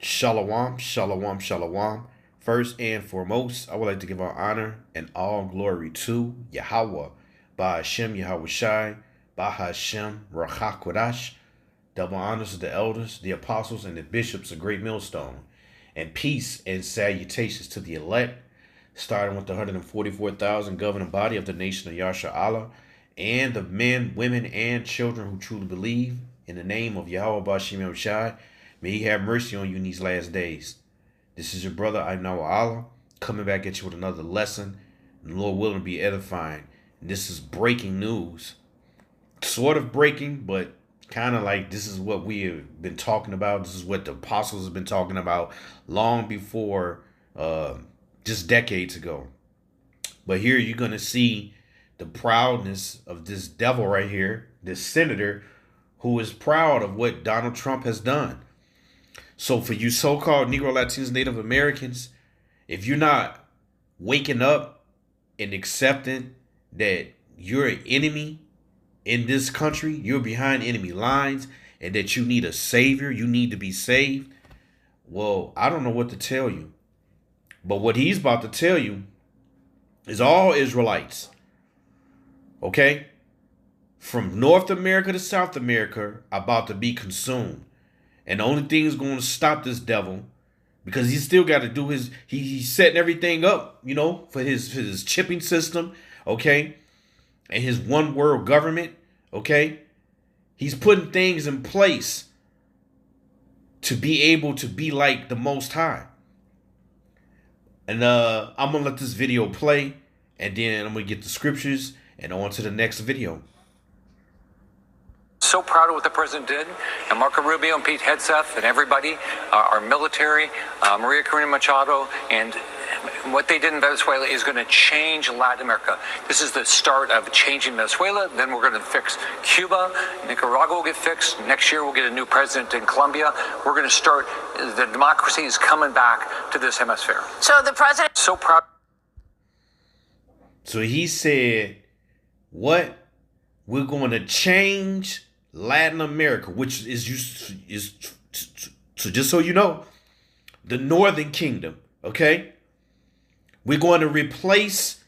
Shalom, shalom, shalom. First and foremost, I would like to give our honor and all glory to Yahweh, by Hashem Yahweh Shai, by Hashem Rachakodash. Double honors to the elders, the apostles, and the bishops of Great Millstone. And peace and salutations to the elect, starting with the 144,000 governing body of the nation of Yasha Allah, and the men, women, and children who truly believe in the name of Yahweh Bashim Yahweh Shai. May he have mercy on you in these last days. This is your brother, I know Allah, coming back at you with another lesson, and Lord willing to be edifying. And this is breaking news. Sort of breaking, but kind of like this is what we have been talking about. This is what the apostles have been talking about long before, just decades ago. But here you're going to see the proudness of this devil right here, this senator, who is proud of what Donald Trump has done. So for you so-called Negro, Latinos, Native Americans, if you're not waking up and accepting that you're an enemy in this country, you're behind enemy lines, and that you need a savior, you need to be saved, well, I don't know what to tell you. But what he's about to tell you is all Israelites, okay, from North America to South America, about to be consumed. And the only thing is going to stop this devil, because he's still got to do his, he's setting everything up, you know, for his chipping system, okay, and his one world government, okay. He's putting things in place to be able to be like the Most High. And I'm going to let this video play, and then I'm going to get the scriptures and on to the next video. So proud of what the president did, and Marco Rubio and Pete Hegseth and everybody, our military, Maria Corina Machado, and what they did in Venezuela is going to change Latin America. This is the start of changing Venezuela. Then we're going to fix Cuba. Nicaragua will get fixed. Next year we'll get a new president in Colombia. We're going to start, the democracy is coming back to this hemisphere. So the president... So proud. So he said, what? We're going to change Latin America, which is so just so you know, the Northern Kingdom, okay? We're going to replace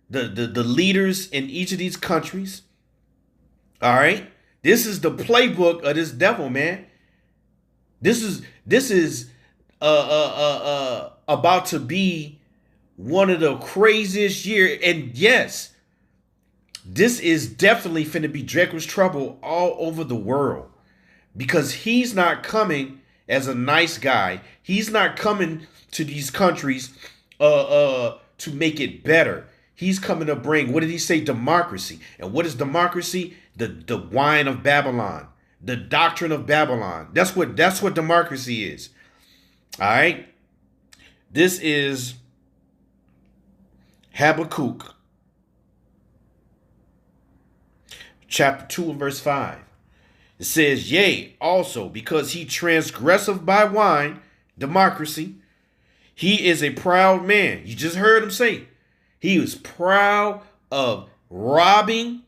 the leaders in each of these countries. All right? This is the playbook of this devil, man. This is about to be one of the craziest years. And yes, this is definitely finna be Draco's trouble all over the world, because he's not coming as a nice guy. He's not coming to these countries to make it better. He's coming to bring, what did he say? Democracy. And what is democracy? The wine of Babylon, the doctrine of Babylon. That's what democracy is. All right. This is Habakkuk chapter 2 and verse 5. It says, yea, also because he transgresseth by wine, democracy, he is a proud man. You just heard him say, he was proud of robbing,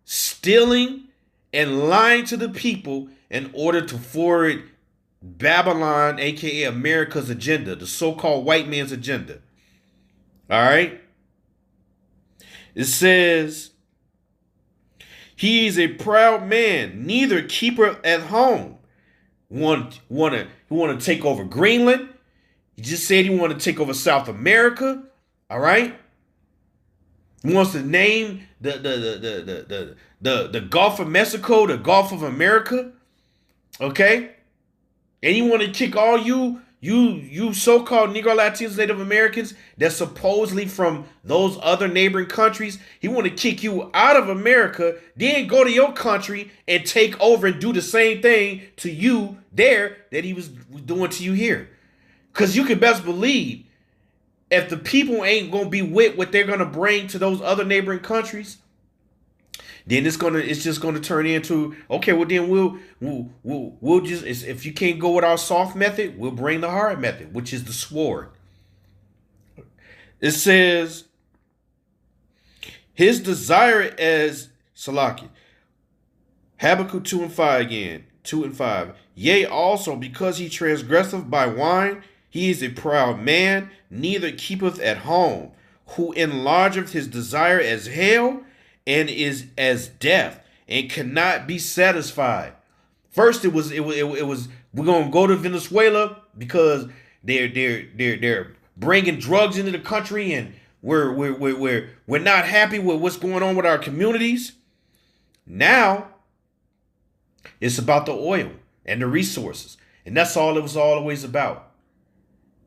stealing, and lying to the people in order to forward Babylon, aka America's agenda, the so-called white man's agenda. All right. It says, he is a proud man, neither keeper at home. Want to take over Greenland. He just said he wanted to take over South America. All right. He wants to name the Gulf of Mexico the Gulf of America. Okay. And he want to kick all you so-called Negro, Latinos, Native Americans that's supposedly from those other neighboring countries. He want to kick you out of America, then go to your country and take over and do the same thing to you there that he was doing to you here. Because you can best believe, if the people ain't going to be with what they're going to bring to those other neighboring countries, then it's just gonna turn into, okay, well then we'll just, if you can't go with our soft method, we'll bring the hard method, which is the sword. It says, his desire as Salaki, Habakkuk 2 and 5 again, 2 and 5. Yea, also because he transgresseth by wine, he is a proud man, neither keepeth at home, who enlargeth his desire as hell, and is as death, and cannot be satisfied. First, it was we're gonna go to Venezuela because they're bringing drugs into the country, and we're not happy with what's going on with our communities. Now it's about the oil and the resources, and that's all it was always about.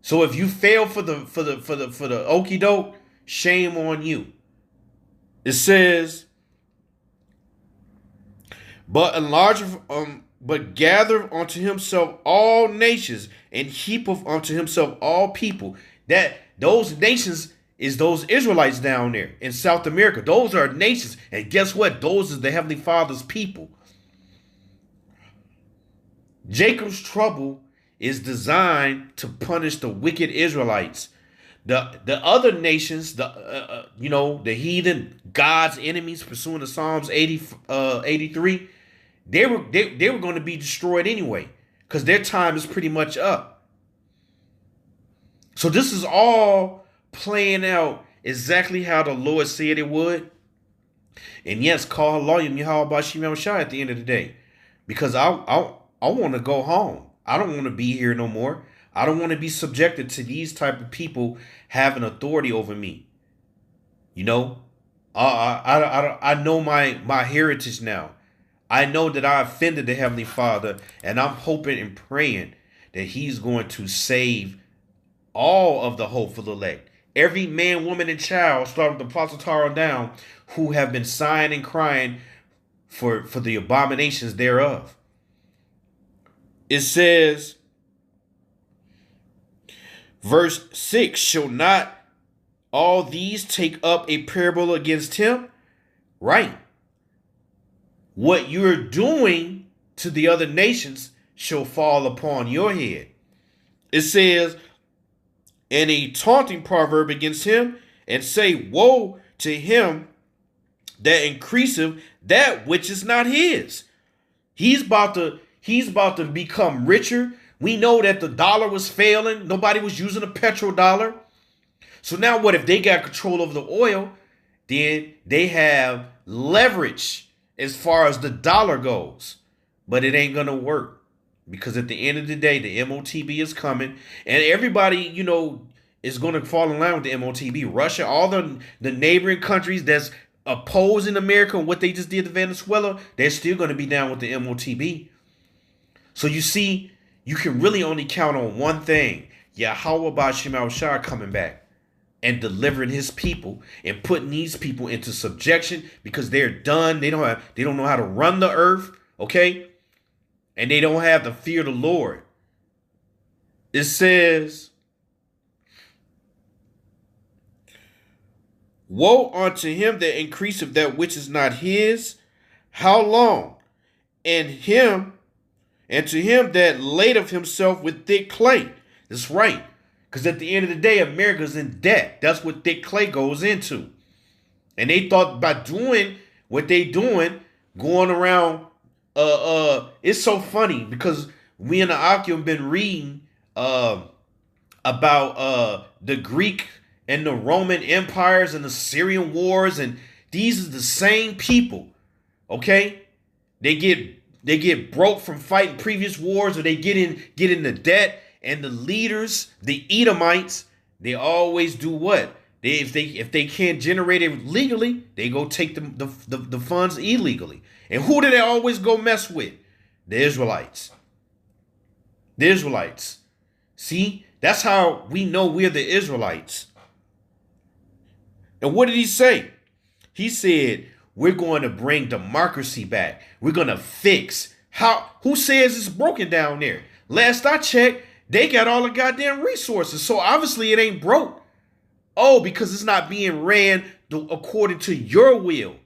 So if you fail for the okie doke, shame on you. It says, but gather unto himself all nations, and heapeth unto himself all people. That those nations is those Israelites down there in South America. Those are nations, and guess what? Those is the Heavenly Father's people. Jacob's trouble is designed to punish the wicked Israelites. The other nations, the heathen, God's enemies, pursuing the Psalms 83, they were going to be destroyed anyway, because their time is pretty much up. So this is all playing out exactly how the Lord said it would. And yes, call Loyam Yahweh Shimon Shai at the end of the day, because I want to go home. I don't want to be here no more. I don't want to be subjected to these type of people having authority over me. You know, I know my heritage now. I know that I offended the Heavenly Father, and I'm hoping and praying that He's going to save all of the hopeful elect. Every man, woman, and child, starting with the Apostle Tara down, who have been sighing and crying for the abominations thereof. It says, verse 6, shall not all these take up a parable against him? Right. What you're doing to the other nations shall fall upon your head. It says, and a taunting proverb against him, and say, woe to him that increaseth that which is not his. He's about to become richer. We know that the dollar was failing. Nobody was using a petrodollar. So now what if they got control over the oil? Then they have leverage as far as the dollar goes. But it ain't going to work. Because at the end of the day, the MOTB is coming. And everybody, is going to fall in line with the MOTB. Russia, all the neighboring countries that's opposing America and what they just did to Venezuela, they're still going to be down with the MOTB. So you see, you can really only count on one thing. Yahweh Ba'Shem Shai coming back and delivering his people and putting these people into subjection, because they're done. They don't know how to run the earth, okay? And they don't have the fear of the Lord. It says, woe unto him that increaseth that which is not his. How long? And to him that ladeth himself with thick clay. That's right. Because at the end of the day, America's in debt. That's what thick clay goes into. And they thought by doing what they doing, going around, it's so funny because we in the Akim been reading about the Greek and the Roman empires and the Syrian wars, and these are the same people. Okay? They get broke from fighting previous wars, or they get into debt, and the leaders, the Edomites, they always do what? If they can't generate it legally, they go take the funds illegally. And who do they always go mess with? The Israelites. The Israelites. See, that's how we know we're the Israelites. And what did he say? He said, we're going to bring democracy back. We're going to fix. Who says it's broken down there? Last I checked, they got all the goddamn resources. So obviously it ain't broke. Oh, because it's not being ran according to your will.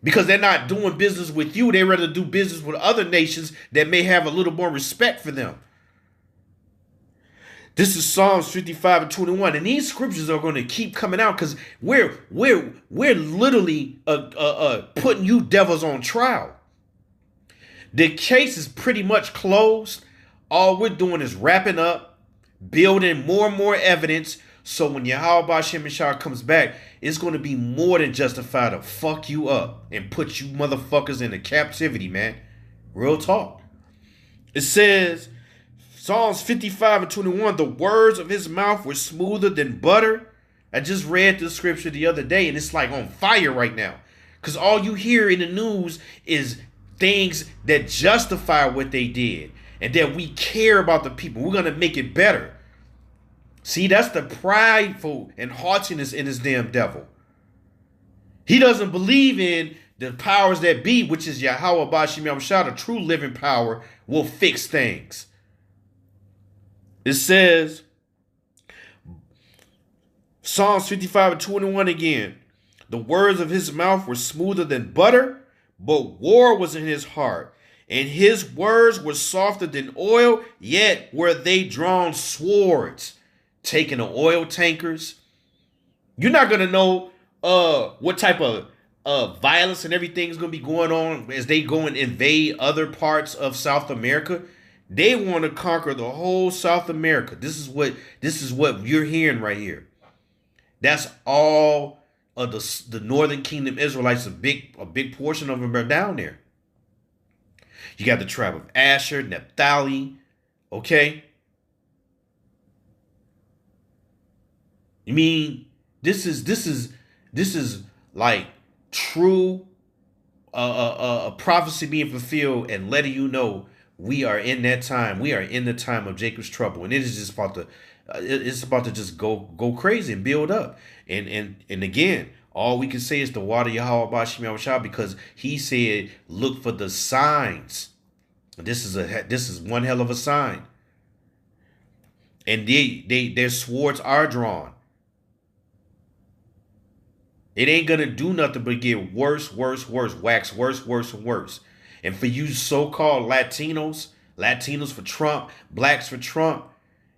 Because they're not doing business with you. They rather do business with other nations that may have a little more respect for them. This is Psalms 55 and 21. And these scriptures are going to keep coming out because we're literally putting you devils on trial. The case is pretty much closed. All we're doing is wrapping up, building more and more evidence. So when Yahweh Hashem Yeshua comes back, it's going to be more than justified to fuck you up and put you motherfuckers into captivity, man. Real talk. It says, Psalms 55:21, the words of his mouth were smoother than butter. I just read the scripture the other day, and it's like on fire right now. Because all you hear in the news is things that justify what they did. And that we care about the people. We're going to make it better. See, that's the prideful and haughtiness in this damn devil. He doesn't believe in the powers that be, which is Yahweh Bashim Yahushua, the true living power, will fix things. It says, Psalms 55:21 again, the words of his mouth were smoother than butter, but war was in his heart. And his words were softer than oil, yet were they drawn swords. Taking the oil tankers. You're not going to know what type of violence and everything is going to be going on as they go and invade other parts of South America. They want to conquer the whole South America. This is what you're hearing right here. That's all of the Northern Kingdom Israelites. A big portion of them are down there. You got the tribe of Asher, Naphtali, okay? I mean, this is like true a prophecy being fulfilled and letting you know we are in that time. We are in the time of Jacob's trouble, and it is just about to it's about to just go crazy and build up. And again, all we can say is the water Yahweh Bashim Yahushua, because he said, look for the signs. This is one hell of a sign. And their swords are drawn. It ain't gonna do nothing but get worse, wax worse and worse. And for you so-called Latinos for Trump, blacks for Trump,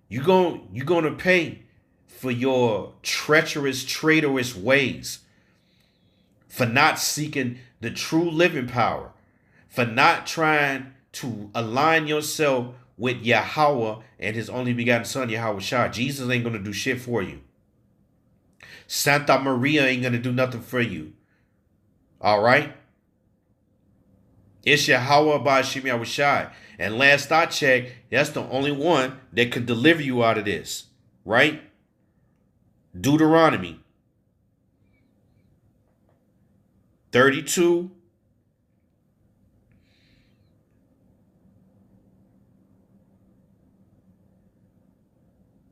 you're gonna pay for your treacherous, traitorous ways, for not seeking the true living power, for not trying to align yourself with Yahweh and his only begotten son, Yahweh Shah. Jesus ain't gonna do shit for you. Santa Maria ain't going to do nothing for you. All right? It's Yahweh Bashim Yahushua. And last I checked, that's the only one that could deliver you out of this. Right? Deuteronomy 32.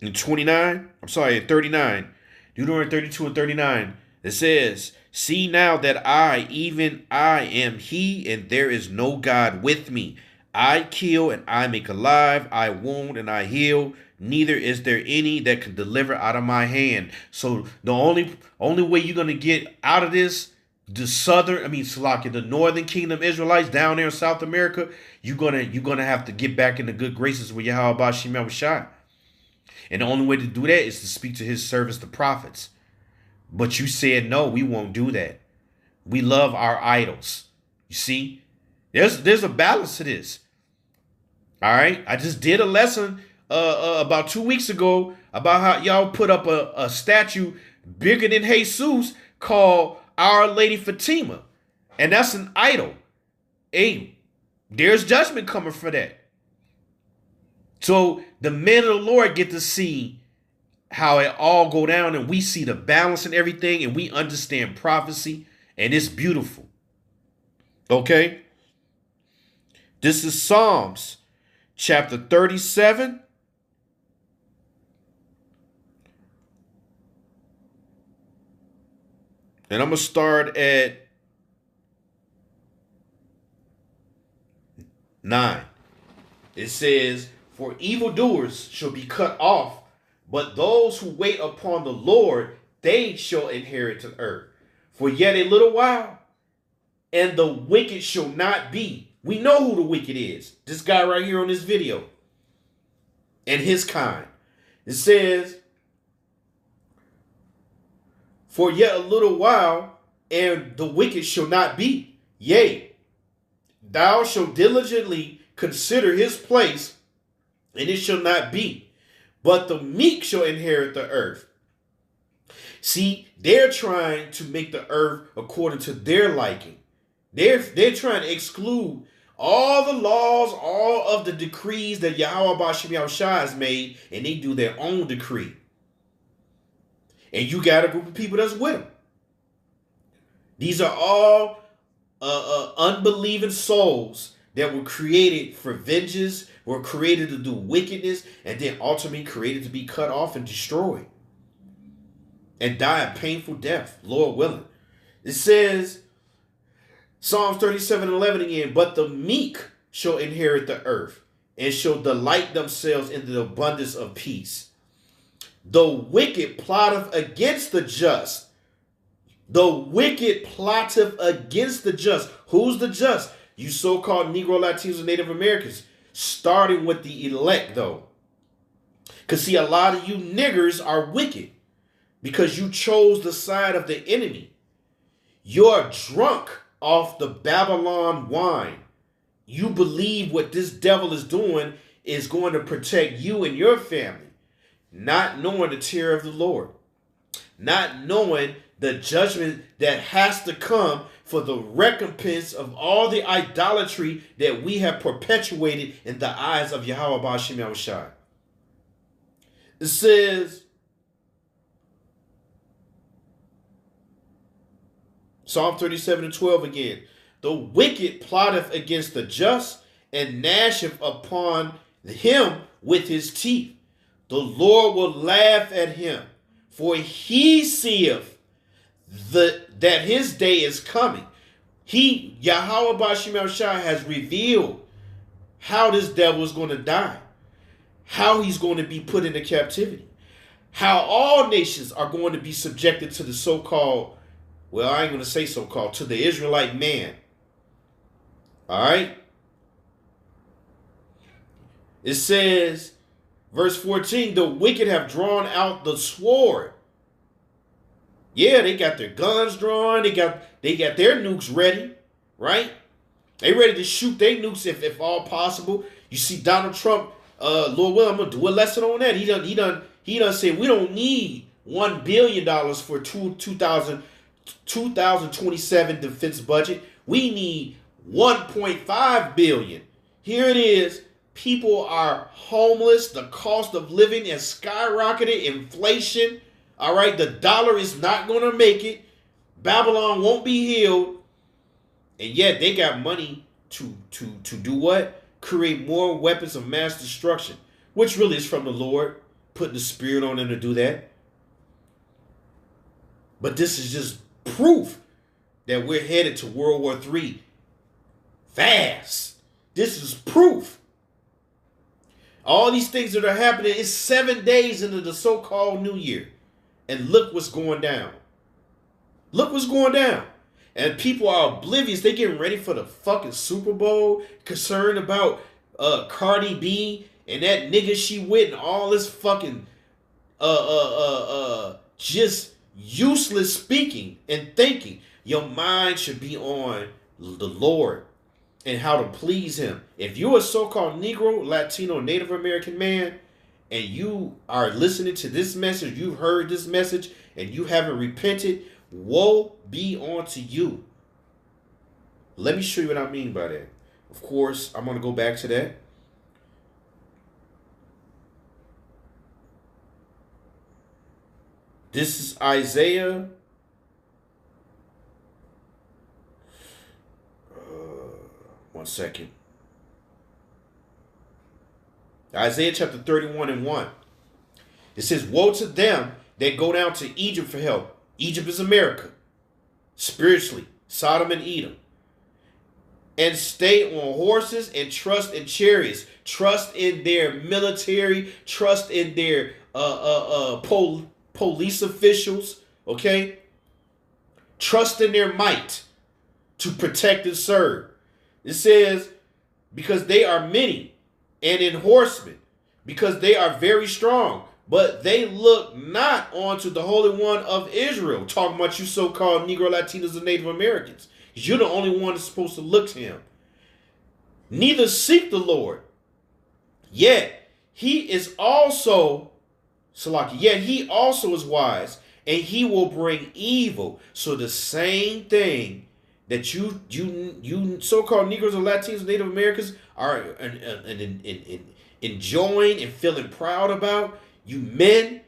And 29. I'm sorry, 39. Deuteronomy 32 and 39, it says, see now that I, even I, am he, and there is no God with me. I kill and I make alive, I wound and I heal. Neither is there any that can deliver out of my hand. So the only way you're going to get out of this, the Northern Kingdom Israelites down there in South America, you're gonna have to get back in the good graces with Yahweh Bashim Yahushua. And the only way to do that is to speak to his servants, the prophets. But you said, no, we won't do that. We love our idols. You see, there's a balance to this. All right. I just did a lesson about 2 weeks ago about how y'all put up a statue bigger than Jesus called Our Lady Fatima. And that's an idol. Hey, there's judgment coming for that. So the men of the Lord get to see how it all go down, and we see the balance and everything, and we understand prophecy, and it's beautiful. Okay? This is Psalms chapter 37. And I'm going to start at 9. It says, for evildoers shall be cut off, but those who wait upon the Lord, they shall inherit the earth. For yet a little while, and the wicked shall not be. We know who the wicked is. This guy right here on this video. And his kind. It says, for yet a little while, and the wicked shall not be. Yea, Thou shalt diligently consider his place, and it shall not be. But the meek shall inherit the earth. See, they're trying to make the earth according to their liking. They're trying to exclude all the laws, all of the decrees that Yahweh Bashim Yahushua has made, and they do their own decree. And you got a group of people that's with them. These are all unbelieving souls that were created for vengeance, were created to do wickedness, and then ultimately created to be cut off and destroyed and die a painful death, Lord willing. It says, Psalms 37:11 again, but the meek shall inherit the earth and shall delight themselves in the abundance of peace. The wicked plotteth against the just. The wicked plotteth against the just. Who's the just? You so-called Negro, Latinos, and Native Americans. Starting with the elect, though. Because, see, a lot of you niggers are wicked because you chose the side of the enemy. You're drunk off the Babylon wine. You believe what this devil is doing is going to protect you and your family, not knowing the terror of the Lord, not knowing the judgment that has to come for the recompense of all the idolatry that we have perpetuated in the eyes of Yahweh Bashim Yahushua. It says, Psalm 37:12 again, the wicked plotteth against the just and gnasheth upon him with his teeth. The Lord will laugh at him, for he seeth that his day is coming. Yahweh Bashim Yahushua has revealed how this devil is going to die, how he's going to be put into captivity, how all nations are going to be subjected to the so-called, well, I ain't going to say so-called, to the Israelite man. All right? It says, verse 14, the wicked have drawn out the sword. Yeah, they got their guns drawn. They got their nukes ready, right? They ready to shoot their nukes if all possible. You see Donald Trump, Lord will, I'm gonna do a lesson on that. He done said we don't need $1 billion for 2027 defense budget. We need 1.5 billion. Here it is. People are homeless. The cost of living has skyrocketed. Inflation. All right, the dollar is not going to make it. Babylon won't be healed. And yet they got money to do what? Create more weapons of mass destruction, which really is from the Lord, putting the Spirit on them to do that. But this is just proof that we're headed to World War III fast. This is proof. All these things that are happening is 7 days into the so-called New Year. And look what's going down. Look what's going down. And people are oblivious. They getting ready for the fucking Super Bowl, concerned about Cardi B and that nigga she with and all this fucking just useless speaking and thinking. Your mind should be on the Lord and how to please him. If you're a so-called Negro, Latino, Native American man, and you are listening to this message, you've heard this message, and you haven't repented, woe be unto you. Let me show you what I mean by that. Of course, I'm going to go back to that. This is Isaiah. One second. Isaiah chapter 31:1. It says, woe to them that go down to Egypt for help. Egypt is America. Spiritually, Sodom and Edom. And stay on horses and trust in chariots. Trust in their military. Trust in their police officials. Okay? Trust in their might to protect and serve. It says, because they are many and in horsemen, because they are very strong, but they look not onto the Holy One of Israel. Talking about you so-called Negro, Latinos, and Native Americans. You're the only one that's supposed to look to him. neither seek the Lord. Yet he is also, Salaki, yet he also is wise, and he will bring evil. So the same thing that you so-called Negroes and Latinos and Native Americans are enjoying and feeling proud about, you men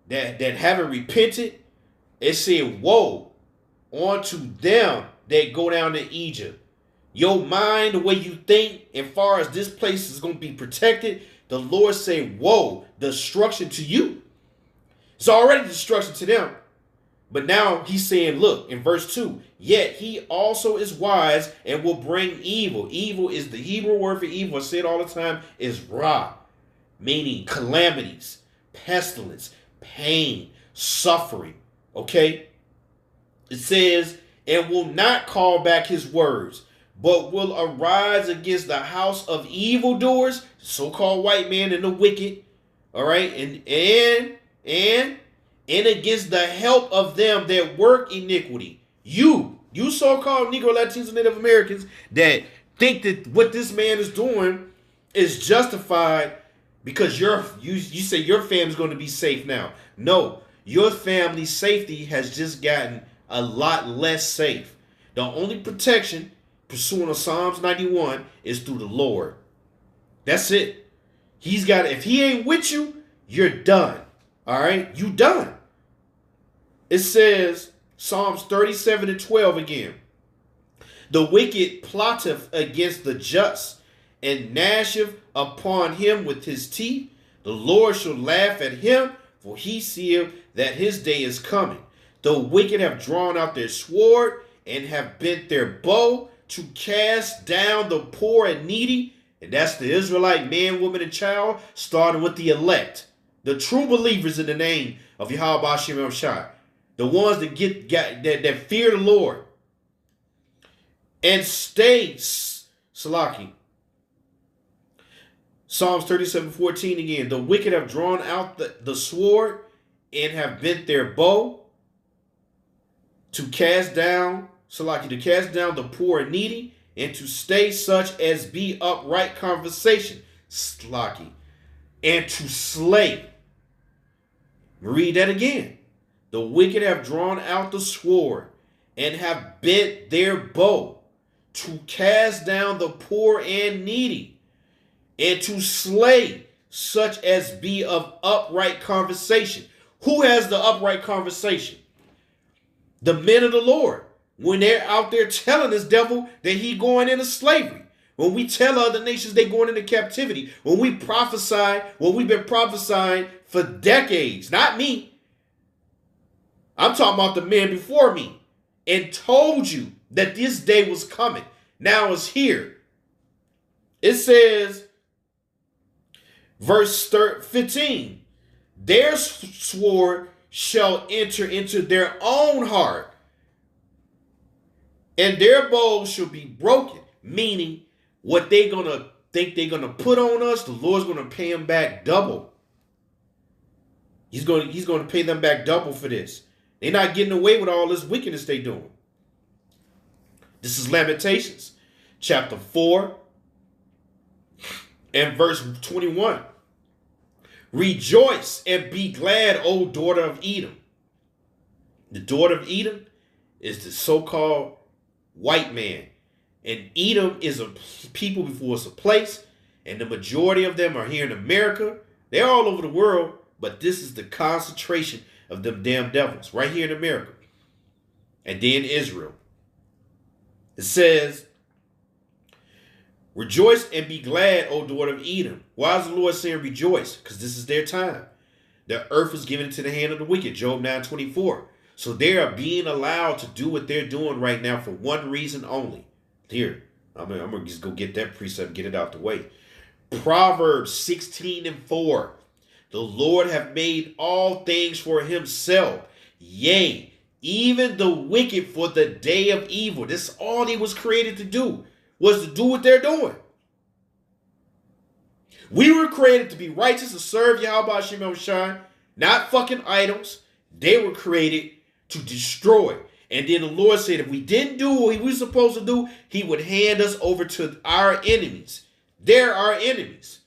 that haven't repented, it said, woe unto them that go down to Egypt. Your mind, the way you think, as far as this place is going to be protected, the Lord say, woe, destruction to you. It's already destruction to them. But now he's saying, look, in verse 2, yet he also is wise and will bring evil. Evil is the Hebrew word for evil. I say it all the time, is ra, meaning calamities, pestilence, pain, suffering. Okay? It says, and will not call back his words, but will arise against the house of evildoers, so-called white man and the wicked, all right, and against the help of them that work iniquity. You so-called Negro, Latinos, and Native Americans that think that what this man is doing is justified because you say your family's going to be safe now. No, your family's safety has just gotten a lot less safe. The only protection pursuant of Psalms 91 is through the Lord. That's it. He's got, if he ain't with you, you're done. All right? You done. It says, Psalms 37:12 again. The wicked plotteth against the just, and gnasheth upon him with his teeth. The Lord shall laugh at him, for he seeth that his day is coming. The wicked have drawn out their sword, and have bent their bow, to cast down the poor and needy. And that's the Israelite man, woman, and child, starting with the elect, the true believers in the name of Yahweh Ba'ashem El Shai, the ones that fear the Lord and stay, Salaki. Psalms 37:14 again. The wicked have drawn out the sword and have bent their bow to cast down, Salaki, to cast down the poor and needy, and to stay such as be upright conversation, Salaki, and to slay. Read that again. The wicked have drawn out the sword and have bent their bow to cast down the poor and needy, and to slay such as be of upright conversation. Who has the upright conversation? The men of the Lord. When they're out there telling this devil that he going into slavery. When we tell other nations they going into captivity. When we prophesy what we've been prophesying for decades. Not me. I'm talking about the men before me. And told you that this day was coming. Now it's here. It says, verse 15. Their sword shall enter into their own heart, and their bows shall be broken. Meaning, what they're going to think they're going to put on us, the Lord's going to pay them back double. He's going to pay them back double for this. They're not getting away with all this wickedness they're doing. This is Lamentations, chapter 4, and verse 21. Rejoice and be glad, O daughter of Edom. The daughter of Edom is the so-called white man. And Edom is a people before it's a place. And the majority of them are here in America. They're all over the world. But this is the concentration of them damn devils right here in America. And then Israel. It says, rejoice and be glad, O daughter of Edom. Why is the Lord saying rejoice? Because this is their time. The earth is given into the hand of the wicked. Job 9:24. So they are being allowed to do what they're doing right now for one reason only. Here, I'm going to just go get that precept and get it out the way. Proverbs 16:4. The Lord hath made all things for himself. Yea, even the wicked for the day of evil. This is all he was created to do. Was to do what they're doing. We were created to be righteous, to serve Yahweh Ba'ashem El Shai, not fucking idols. They were created to destroy. And then the Lord said if we didn't do what we were supposed to do, he would hand us over to our enemies. They're our enemies.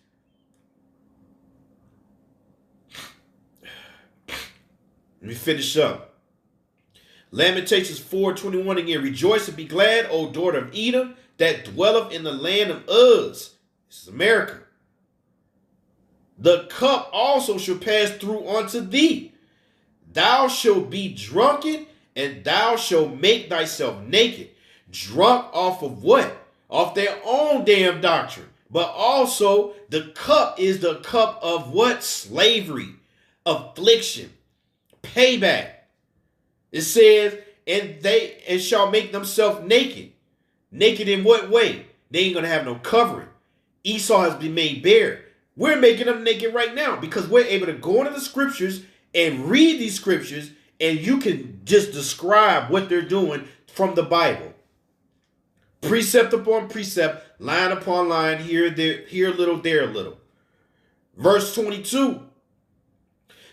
Let me finish up. Lamentations 4:21 again. Rejoice and be glad, O daughter of Edom, that dwelleth in the land of Uz. This is America. The cup also shall pass through unto thee. Thou shalt be drunken, and thou shalt make thyself naked. Drunk off of what? Off their own damn doctrine. But also, the cup is the cup of what? Slavery, affliction, payback. It says, and shall make themselves naked. Naked in what way? They ain't going to have no covering. Esau has been made bare. We're making them naked right now because we're able to go into the scriptures and read these scriptures, and you can just describe what they're doing from the Bible. Precept upon precept, line upon line, here a little, there a little. Verse 22.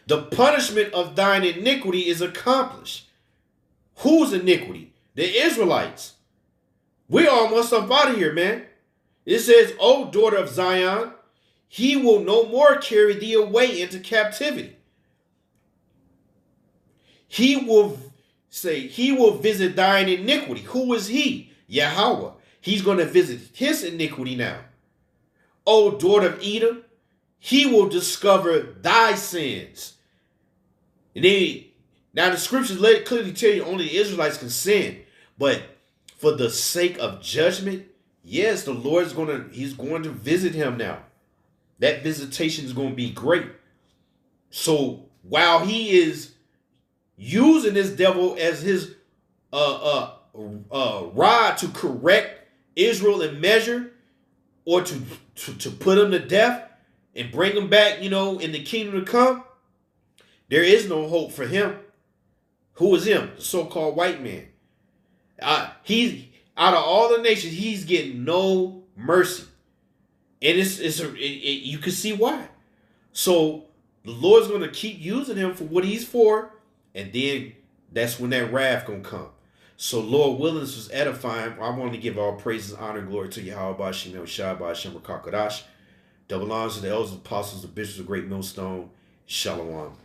The punishment of thine iniquity is accomplished. Whose iniquity? The Israelites. We're almost up out of here, man. It says, O daughter of Zion, he will no more carry thee away into captivity. He will visit thine iniquity. Who is he? Yahweh. He's going to visit his iniquity now. O daughter of Edom, he will discover thy sins. And then, now the scriptures let it clearly tell you only the Israelites can sin. But for the sake of judgment, yes, the Lord he's going to visit him now. That visitation is going to be great. So while he is using this devil as his rod to correct Israel in measure, or to put him to death and bring him back, in the kingdom to come, there is no hope for him. Who is him? The so-called white man. He's out of all the nations, he's getting no mercy. And you can see why. So the Lord's going to keep using him for what he's for. And then that's when that wrath going to come. So Lord willing, this was edifying. I want to give all praises, honor, and glory to Yahweh, Ba'ashem, Shai, Ba'ashem, Rakakadash. Double honors to the elders, apostles, the bishops of Great Millstone. Shalom.